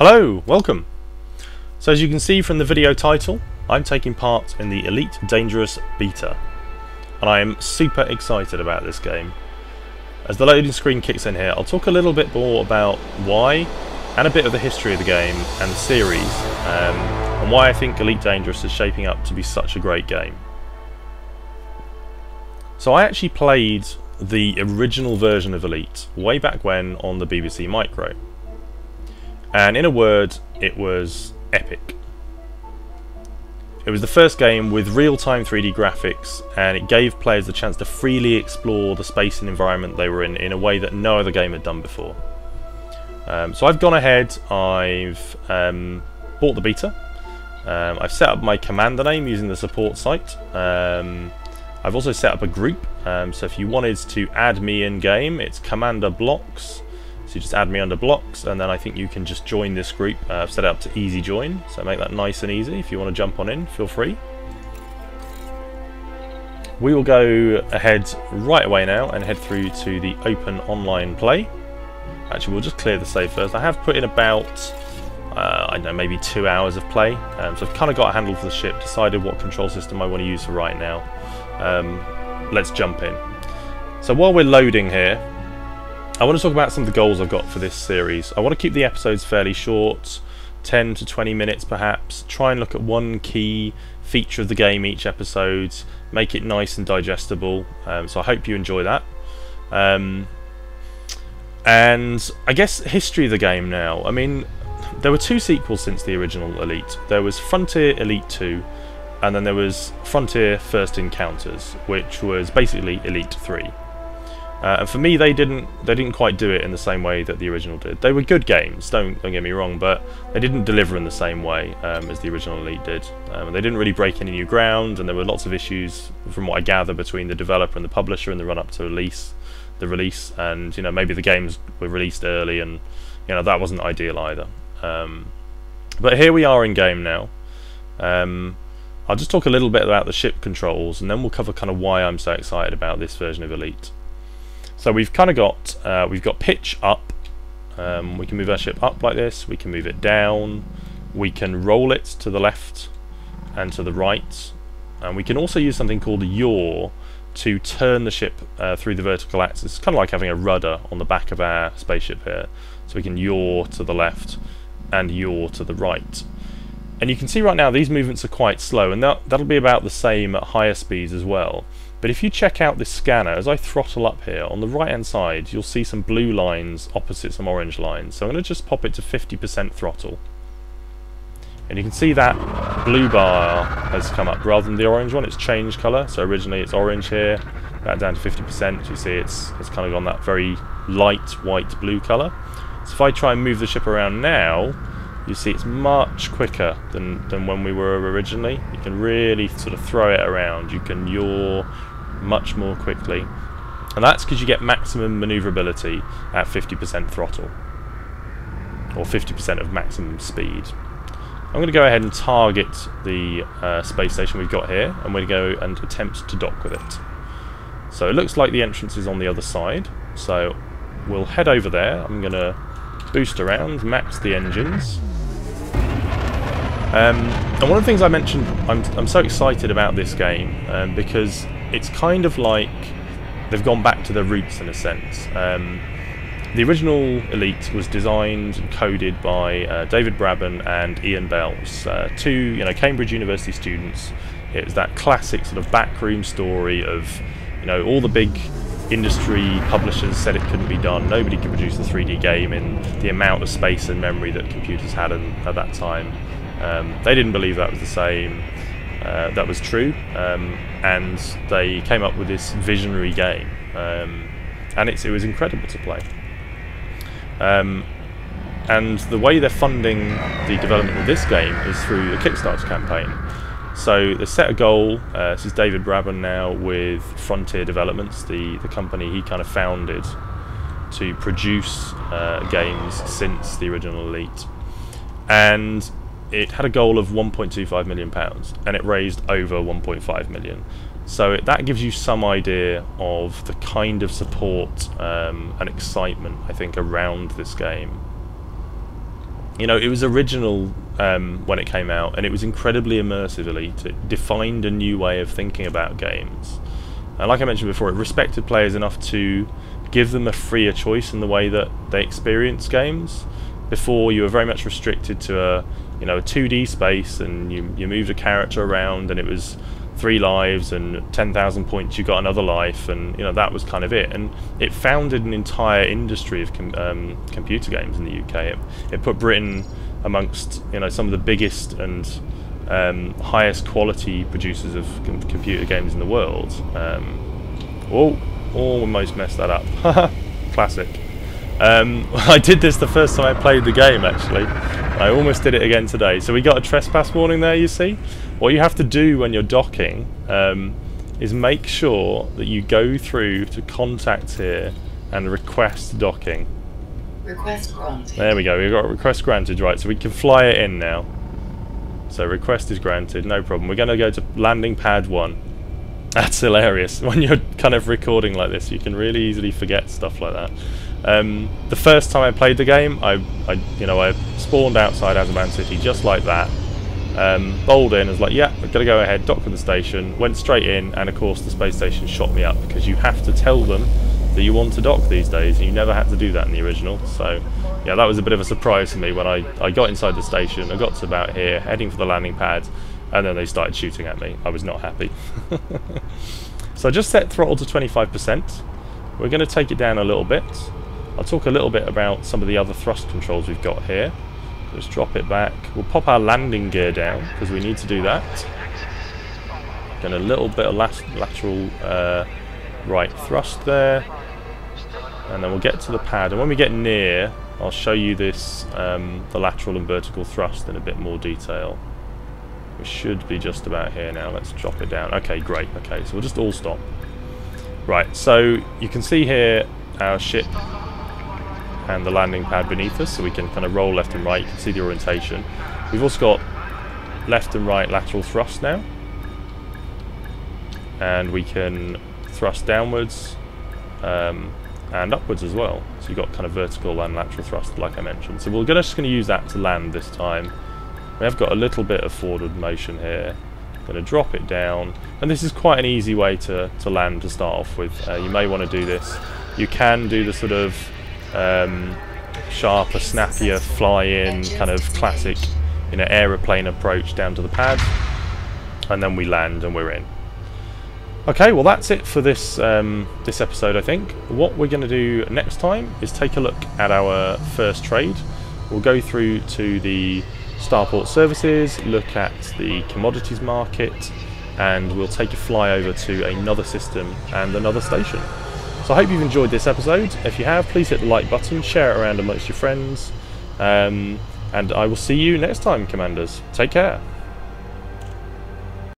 Hello, welcome. So as you can see from the video title, I'm taking part in the Elite Dangerous beta, and I am super excited about this game. As the loading screen kicks in here, I'll talk a little bit more about why, and a bit of the history of the game and the series, and why I think Elite Dangerous is shaping up to be such a great game. So I actually played the original version of Elite way back when on the BBC Micro. And in a word, it was epic. It was the first game with real-time 3D graphics, and it gave players the chance to freely explore the space and environment they were in a way that no other game had done before. So I've gone ahead, I've bought the beta, I've set up my commander name using the support site. I've also set up a group, so if you wanted to add me in-game, it's Commander Blocks. So you just add me under Blocks, and then I think you can just join this group. I've set it up to easy join, so make that nice and easy. If you want to jump on in, feel free. We will go ahead right away now and head through to the open online play. Actually, we'll just clear the save first. I have put in about, I don't know, maybe 2 hours of play. So I've kind of got a handle for the ship, decided what control system I want to use for right now. Let's jump in. So while we're loading here, I want to talk about some of the goals I've got for this series. I want to keep the episodes fairly short, 10 to 20 minutes perhaps, try and look at one key feature of the game each episode, make it nice and digestible, so I hope you enjoy that. And I guess history of the game now. I mean, there were 2 sequels since the original Elite. There was Frontier Elite 2, and then there was Frontier First Encounters, which was basically Elite 3. And for me, they didn't quite do it in the same way that the original did. They were good games, don't get me wrong, but they didn't deliver in the same way as the original Elite did. And they didn't really break any new ground, and there were lots of issues, from what I gather, between the developer and the publisher in the run-up to the release. And maybe the games were released early, and that wasn't ideal either. But here we are in game now. I'll just talk a little bit about the ship controls, and then we'll cover kind of why I'm so excited about this version of Elite. So we've kind of got pitch up. We can move our ship up like this. We can move it down. We can roll it to the left and to the right. And we can also use something called a yaw to turn the ship through the vertical axis. It's kind of like having a rudder on the back of our spaceship here. So we can yaw to the left and yaw to the right. And you can see right now these movements are quite slow, and that'll be about the same at higher speeds as well. But if you check out this scanner, as I throttle up here, on the right hand side you'll see some blue lines opposite some orange lines. So I'm going to just pop it to 50% throttle. And you can see that blue bar has come up rather than the orange one. It's changed colour, so originally it's orange here, that down to 50%. You see it's kind of gone that very light white blue colour. So if I try and move the ship around now, you see it's much quicker than when we were originally. You can really sort of throw it around. You can yaw much more quickly, and that's because you get maximum maneuverability at 50% throttle, or 50% of maximum speed. I'm going to go ahead and target the space station we've got here, and we're going to go and attempt to dock with it. So it looks like the entrance is on the other side, so we'll head over there. I'm going to boost around, max the engines. And one of the things I mentioned, I'm so excited about this game because it's kind of like they've gone back to their roots in a sense. The original Elite was designed and coded by David Braben and Ian Bells, 2 Cambridge University students. It was that classic sort of backroom story of all the big industry publishers said it couldn't be done. Nobody could produce a 3D game in the amount of space and memory that computers had at that time. They didn't believe that was the same. That was true, and they came up with this visionary game, and it was incredible to play. And the way they're funding the development of this game is through the Kickstarter campaign. So they set a goal. This is David Braben now with Frontier Developments, the company he kind of founded to produce games since the original Elite, and it had a goal of £1.25 million, and it raised over 1.5 million. So that gives you some idea of the kind of support and excitement, I think, around this game. You know, it was original when it came out, and it was incredibly immersive. Elite, it defined a new way of thinking about games, and like I mentioned before, it respected players enough to give them a freer choice in the way that they experience games. Before, you were very much restricted to a 2D space, and you moved a character around, and it was 3 lives and 10,000 points, you got another life, and that was kind of it. And it founded an entire industry of computer games in the UK. It put Britain amongst some of the biggest and highest quality producers of computer games in the world. Almost messed that up. Classic. I did this the first time I played the game, actually. I almost did it again today. So we got a trespass warning there, you see. What you have to do when you're docking is make sure that you go through to contacts here and request docking. Request granted. There we go, we've got a request granted, right, so we can fly it in now. So request is granted, no problem. We're going to go to landing pad 1. That's hilarious. When you're kind of recording like this, you can really easily forget stuff like that. The first time I played the game, I spawned outside Azaman City just like that. Bowled in, I was like, yeah, we're going to go ahead, dock with the station, went straight in, and of course the space station shot me up, because you have to tell them that you want to dock these days, and you never had to do that in the original. So yeah, that was a bit of a surprise for me when I got inside the station. I got to about here, heading for the landing pad, and then they started shooting at me. I was not happy. So I just set throttle to 25%. We're going to take it down a little bit. I'll talk a little bit about some of the other thrust controls we've got here. Let's drop it back. We'll pop our landing gear down, because we need to do that. Then a little bit of lateral right thrust there. And then we'll get to the pad. And when we get near, I'll show you this, the lateral and vertical thrust in a bit more detail. We should be just about here now. Let's drop it down. Okay, great. Okay, so we'll just all stop. Right, so you can see here our ship and the landing pad beneath us, so we can kind of roll left and right. You can see the orientation. We've also got left and right lateral thrust now, and we can thrust downwards and upwards as well. So you've got kind of vertical and lateral thrust, like I mentioned. So we're just going to use that to land this time. We have got a little bit of forward motion here. Going to drop it down, and this is quite an easy way to land to start off with. You may want to do this. You can do the sort of sharper, snappier, fly-in, kind of classic, aeroplane approach down to the pad, and then we land and we're in. Okay, well that's it for this this episode, I think. What we're going to do next time is take a look at our first trade. We'll go through to the starport services, look at the commodities market, and we'll take a fly over to another system and another station. So I hope you've enjoyed this episode. If you have, please hit the like button, share it around amongst your friends, and I will see you next time, Commanders. Take care.